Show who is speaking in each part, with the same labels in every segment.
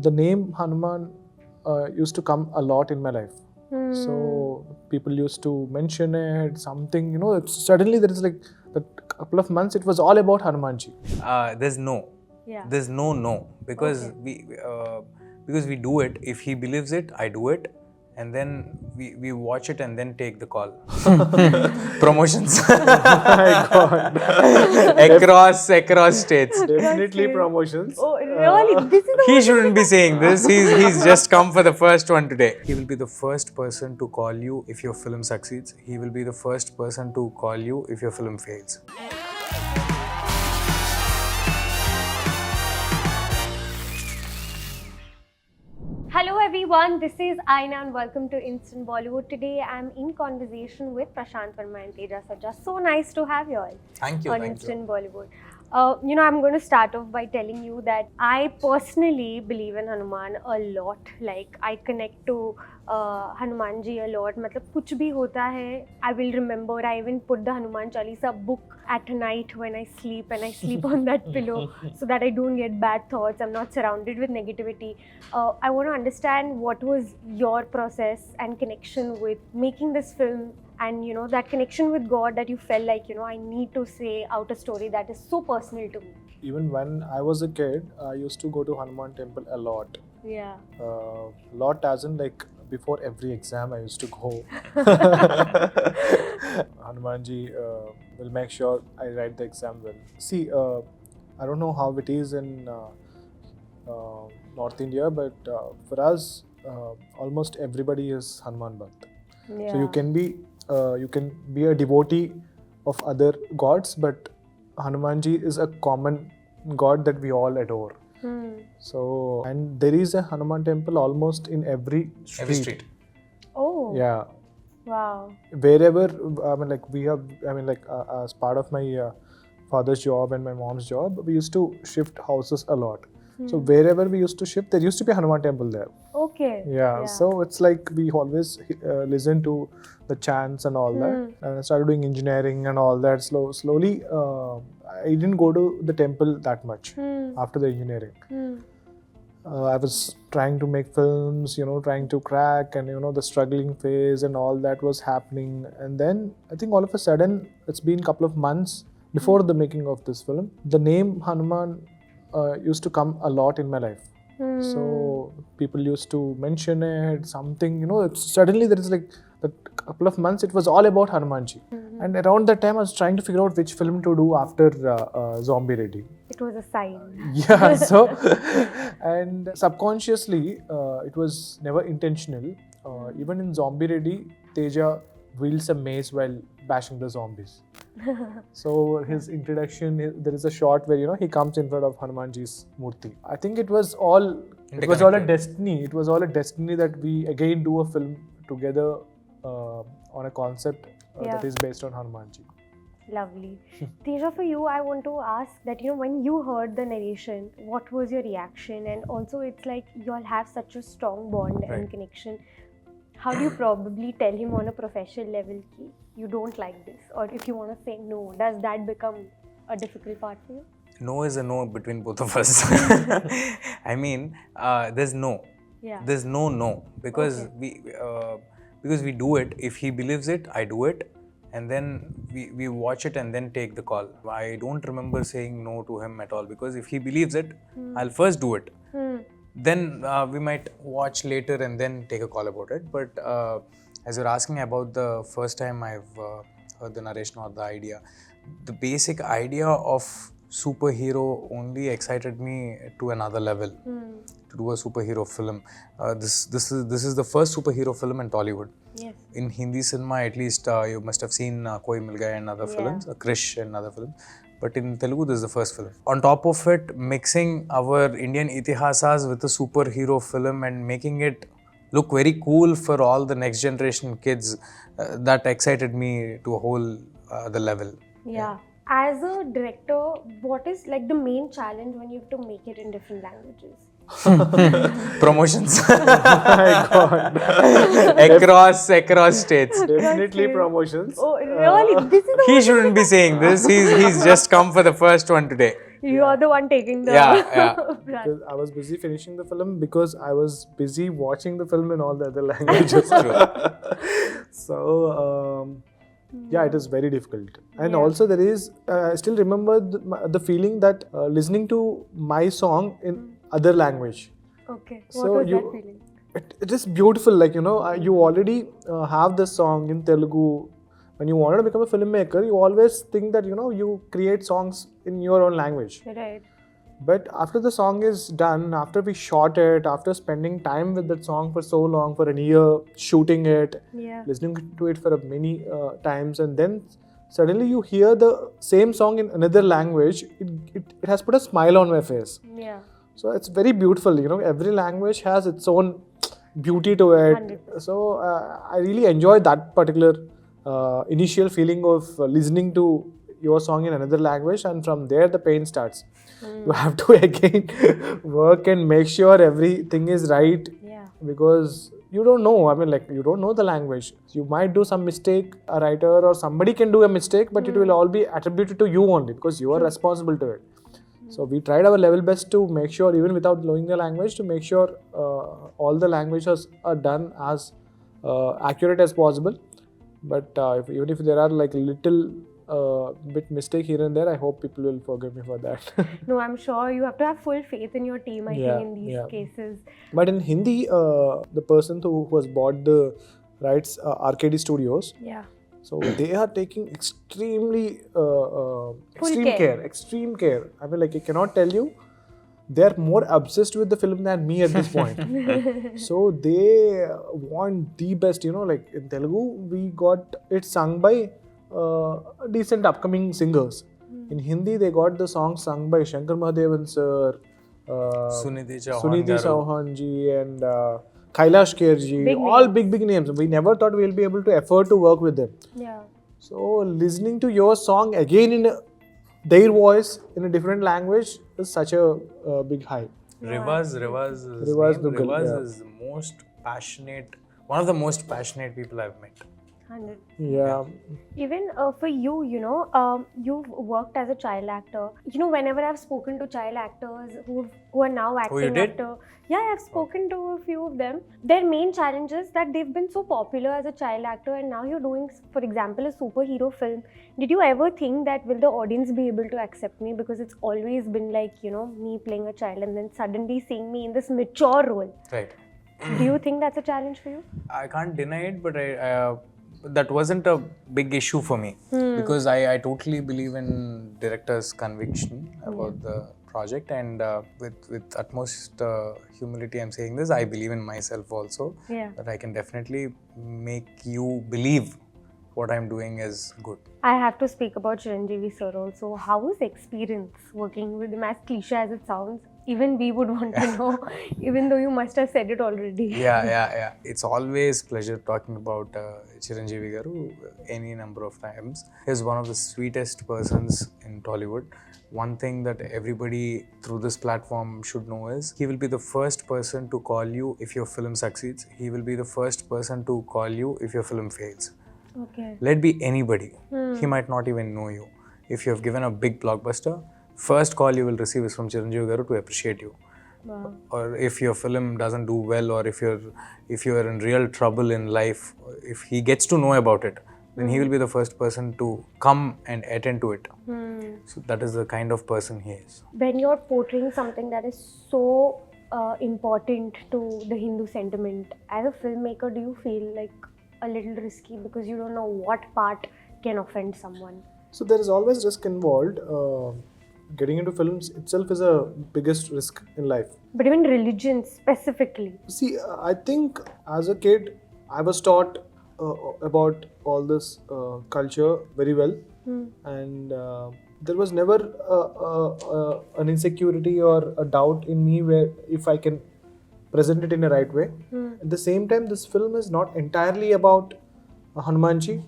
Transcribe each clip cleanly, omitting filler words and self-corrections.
Speaker 1: the name HanuMan used to come a lot in my life. So people used to mention it, something, suddenly there is like a couple of months, it was all about Hanumanji.
Speaker 2: There's no.
Speaker 3: Yeah.
Speaker 2: There's no because we do it. If he believes it, I do it, and then we watch it and then take the call. Promotions.
Speaker 1: My God.
Speaker 2: across states.
Speaker 1: Definitely promotions.
Speaker 3: Oh, really? This is the
Speaker 2: He shouldn't be saying this. He's just come for the first one today. He will be the first person to call you if your film succeeds. He will be the first person to call you if your film fails.
Speaker 3: Hello everyone, this is Aina and welcome to Instant Bollywood. Today I'm in conversation with Prashant Verma and Teja Sajja. So nice to have you all
Speaker 2: Thank you.
Speaker 3: on Instant Bollywood. I'm going to start off by telling you that I personally believe in Hanuman a lot. Like I connect to Hanuman ji a lot. मतलब कुछ भी होता है, I will remember. I even put the Hanuman Chalisa book at night when I sleep, and I sleep on that pillow so that I don't get bad thoughts. I'm not surrounded with negativity. I want to understand what was your process and connection with making this film, and that connection with God that you felt like I need to say out a story that is so personal to me.
Speaker 1: Even when I was a kid, I used to go to Hanuman temple a lot.
Speaker 3: Yeah.
Speaker 1: Lot as in like before every exam I used to go. Hanumanji will make sure I write the exam well. See, I don't know how it is in North India, but for us, almost everybody is Hanuman Bhakt.
Speaker 3: Yeah.
Speaker 1: So you can be a devotee of other gods, but Hanumanji is a common god that we all adore. So, and there is a Hanuman temple almost in every street.
Speaker 2: Every street.
Speaker 3: Oh.
Speaker 1: Yeah.
Speaker 3: Wow.
Speaker 1: Wherever, as part of my father's job and my mom's job, we used to shift houses a lot. So wherever we used to shift, there used to be a Hanuman temple there.
Speaker 3: Okay.
Speaker 1: Yeah. So it's like we always listen to the chants and all that. And I started doing engineering and all that. Slowly, I didn't go to the temple that much after the engineering. I was trying to make films, trying to crack, and the struggling phase and all that was happening. And then I think all of a sudden, it's been a couple of months before the making of this film, the name HanuMan used to come a lot in my life. So people used to mention it, something, suddenly there is like a couple of months, it was all about Hanumanji. And around that time, I was trying to figure out which film to do after Zombie Ready.
Speaker 3: It was a sign.
Speaker 1: Yeah, so, and subconsciously, it was never intentional. Even in Zombie Ready, Teja wields a mace while bashing the zombies. So his introduction, there is a shot where he comes in front of Hanumanji's murti. I think it was all a destiny. It was all a destiny that we again do a film together on a concept that is based on Hanumanji.
Speaker 3: Lovely. Teja, for you, I want to ask that when you heard the narration, what was your reaction? And also, it's like you all have such a strong bond and connection. How do you probably tell him on a professional level ki you don't like this? Or if you want to say no, does that become a difficult part for you?
Speaker 2: No is a no between both of us. I mean, there's no.
Speaker 3: Yeah.
Speaker 2: There's no because we do it. If he believes it, I do it, and then we watch it and then take the call. I don't remember saying no to him at all, because if he believes it, I'll first do it. Then we might watch later and then take a call about it. But as you're asking about the first time I've heard the narration or the idea, the basic idea of superhero only excited me to another level. To do a superhero film. This is the first superhero film in Tollywood.
Speaker 3: Yes.
Speaker 2: In Hindi cinema, at least you must have seen Koi Mil Gaya and other films, Krish and other films. But in Telugu, this is the first film. On top of it, mixing our Indian itihasas with a superhero film and making it look very cool for all the next generation kids, that excited me to a whole other level.
Speaker 3: Yeah. As a director, what is like the main challenge when you have to make it in different languages?
Speaker 2: Promotions.
Speaker 1: My God.
Speaker 2: across states.
Speaker 1: Definitely promotions.
Speaker 3: Oh, really? This is the
Speaker 2: He shouldn't be saying this. He's just come for the first one today.
Speaker 3: You're the one taking the
Speaker 2: Yeah.
Speaker 3: brunt.
Speaker 1: Because I was busy finishing the film because I was busy watching the film in all the other languages. So yeah, it is very difficult. And
Speaker 3: Yeah.
Speaker 1: also there is, I still remember the feeling that listening to my song in other language.
Speaker 3: Okay. What
Speaker 1: So
Speaker 3: was
Speaker 1: you-
Speaker 3: that feeling?
Speaker 1: It is beautiful, like, you know, you already have this song in Telugu. When you wanted to become a filmmaker, you always think that, you know, you create songs in your own language.
Speaker 3: Right.
Speaker 1: But after the song is done, after we shot it, after spending time with that song for so long, for a year, shooting it,
Speaker 3: Yeah.
Speaker 1: listening to it for many times, and then suddenly you hear the same song in another language, it has put a smile on my face.
Speaker 3: Yeah.
Speaker 1: So it's very beautiful, you know, every language has its own beauty to it.
Speaker 3: 100%.
Speaker 1: So I really enjoyed that particular initial feeling of listening to your song in another language, and from there the pain starts. You have to again work and make sure everything is right,
Speaker 3: Yeah.
Speaker 1: because you don't know. I mean, like, you don't know the language. You might do some mistake, a writer or somebody can do a mistake, but it will all be attributed to you only because you are responsible to it. So we tried our level best to make sure, even without knowing the language, to make sure all the languages are done as accurate as possible. But even if there are like little bit mistake here and there, I hope people will forgive me for that.
Speaker 3: No, I'm sure you have to have full faith in your team, I
Speaker 1: Yeah,
Speaker 3: think, in these
Speaker 1: yeah.
Speaker 3: cases.
Speaker 1: But in Hindi, the person who has bought the rights, RKD Studios,
Speaker 3: Yeah.
Speaker 1: so they are taking extreme care. I mean, like, I cannot tell you, they are more obsessed with the film than me at this point. So they want the best, you know, like in Telugu, we got it sung by decent upcoming singers. In Hindi, they got the song sung by Shankar Mahadevan sir,
Speaker 2: Sunidhi Chauhan
Speaker 1: Sunidhi
Speaker 2: garu.
Speaker 1: Chauhan ji, and Kailash Kher ji,
Speaker 3: Big
Speaker 1: all
Speaker 3: names.
Speaker 1: big names. We never thought we'll be able to afford to work with them.
Speaker 3: Yeah.
Speaker 1: So listening to your song again in their voice in a different language is such a big hype.
Speaker 2: Rivaz
Speaker 1: Duggal, yeah.
Speaker 2: is most passionate, one of the most passionate people I've met.
Speaker 3: 100.
Speaker 1: Yeah.
Speaker 3: Even for you, you know, you've worked as a child actor. You know, whenever I've spoken to child actors who are now acting
Speaker 2: you did?
Speaker 3: after, yeah, I've spoken to a few of them. Their main challenge is that they've been so popular as a child actor, and now you're doing, for example, a superhero film. Did you ever think that will the audience be able to accept me? Because it's always been like, you know, me playing a child and then suddenly seeing me in this mature role.
Speaker 2: Right.
Speaker 3: Do you think that's a challenge for you?
Speaker 2: I can't deny it, but that wasn't a big issue for me because I totally believe in director's conviction about the project, and with utmost humility I'm saying this, I believe in myself also,
Speaker 3: Yeah.
Speaker 2: that I can definitely make you believe what I'm doing is good.
Speaker 3: I have to speak about Chiranjeevi sir also. How was the experience working with him? As cliche as it sounds, even we would want to know, even though you must have said it already.
Speaker 2: Yeah. It's always pleasure talking about Chiranjeevi garu any number of times. He's one of the sweetest persons in Tollywood. One thing that everybody through this platform should know is he will be the first person to call you if your film succeeds. He will be the first person to call you if your film fails.
Speaker 3: Okay.
Speaker 2: Let be anybody. He might not even know you. If you have given a big blockbuster, first call you will receive is from Chiranjeevi garu to appreciate you.
Speaker 3: Wow.
Speaker 2: Or if your film doesn't do well, or if you're in real trouble in life, if he gets to know about it, then he will be the first person to come and attend to it. So that is the kind of person he is.
Speaker 3: When you're portraying something that is so important to the Hindu sentiment, as a filmmaker, do you feel like a little risky because you don't know what part can offend someone?
Speaker 1: So there is always risk involved. Getting into films itself is a biggest risk in life.
Speaker 3: But even religion specifically.
Speaker 1: See, I think as a kid, I was taught about all this culture very well, and there was never an insecurity or a doubt in me where if I can present it in a right way. At the same time, this film is not entirely about HanuManji.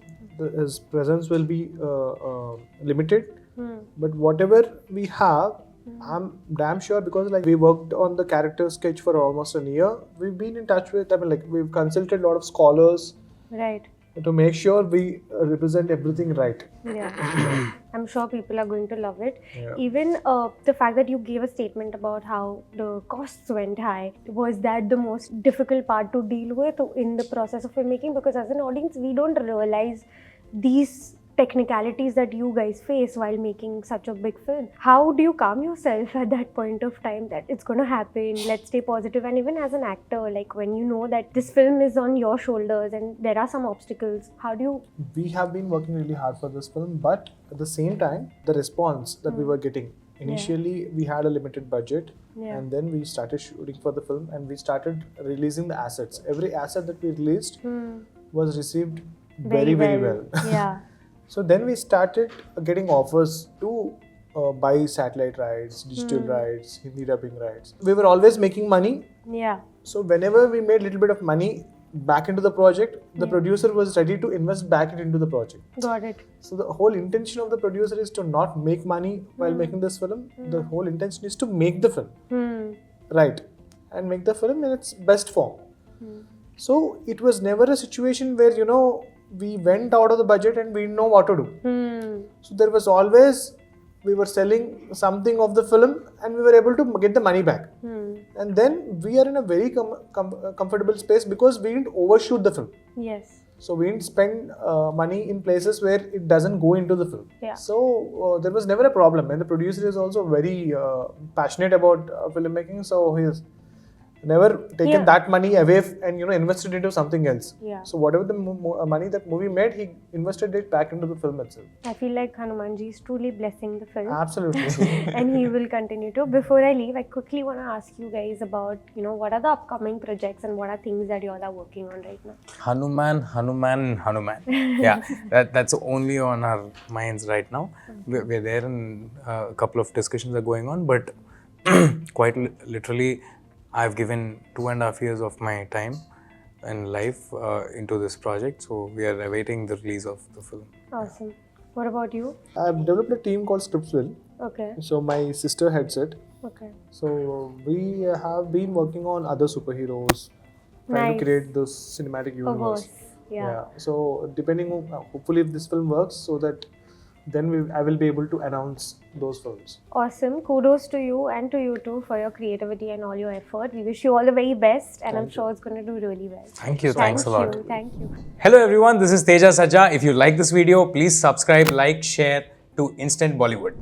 Speaker 1: His presence will be limited, but whatever we have, I'm damn sure, because like we worked on the character sketch for almost a year. We've been in touch with, I mean, like we've consulted a lot of scholars,
Speaker 3: Right.
Speaker 1: to make sure we represent everything right.
Speaker 3: Yeah. I'm sure people are going to love it.
Speaker 1: Yeah.
Speaker 3: Even the fact that you gave a statement about how the costs went high, was that the most difficult part to deal with in the process of filmmaking? Because as an audience, we don't realize these technicalities that you guys face while making such a big film. How do you calm yourself at that point of time that it's going to happen, let's stay positive? And even as an actor, like when you know that this film is on your shoulders and there are some obstacles, how do you...
Speaker 1: We have been working really hard for this film, but at the same time, the response that we were getting, initially we had a limited budget, and then we started shooting for the film and we started releasing the assets. Every asset that we released was received very well.
Speaker 3: Yeah.
Speaker 1: So then we started getting offers to buy satellite rights, digital rights, Hindi dubbing rights. We were always making money.
Speaker 3: Yeah.
Speaker 1: So whenever we made a little bit of money back into the project, the producer was ready to invest back into the project.
Speaker 3: Got it.
Speaker 1: So the whole intention of the producer is to not make money while making this film. The whole intention is to make the film. Right. And make the film in its best form. So it was never a situation where, you know, we went out of the budget and we didn't know what to do. So there was always, we were selling something of the film and we were able to get the money back. And then we are in a very comfortable space because we didn't overshoot the film.
Speaker 3: Yes.
Speaker 1: So we didn't spend money in places where it doesn't go into the film.
Speaker 3: Yeah.
Speaker 1: So there was never a problem. And the producer is also very passionate about filmmaking. So he's never taken that money away and, you know, invested into something else.
Speaker 3: Yeah.
Speaker 1: So whatever the money that movie made, he invested it back into the film itself.
Speaker 3: I feel like HanuManji is truly blessing the film.
Speaker 1: Absolutely.
Speaker 3: And he will continue to. Before I leave, I quickly want to ask you guys about, you know, what are the upcoming projects and what are things that you all are working on right now?
Speaker 2: HanuMan. Yeah, that's only on our minds right now. We're there and a couple of discussions are going on, but quite literally, I've given 2.5 years of my time and life into this project, so we are awaiting the release of the film.
Speaker 3: Awesome. What about you?
Speaker 1: I've developed a team called Scriptsville.
Speaker 3: Okay.
Speaker 1: So my sister heads it.
Speaker 3: Okay.
Speaker 1: So we have been working on other superheroes, trying to create this cinematic universe.
Speaker 3: Yeah.
Speaker 1: So depending on, hopefully if this film works, so that then I will be able to announce those films.
Speaker 3: Awesome. Kudos to you and to you too for your creativity and all your effort. We wish you all the very best and I'm sure it's going to do really well.
Speaker 2: Thank you. Thanks a lot.
Speaker 3: Thank you.
Speaker 2: Hello everyone, this is Teja Sajja. If you like this video, please subscribe, like, share to Instant Bollywood.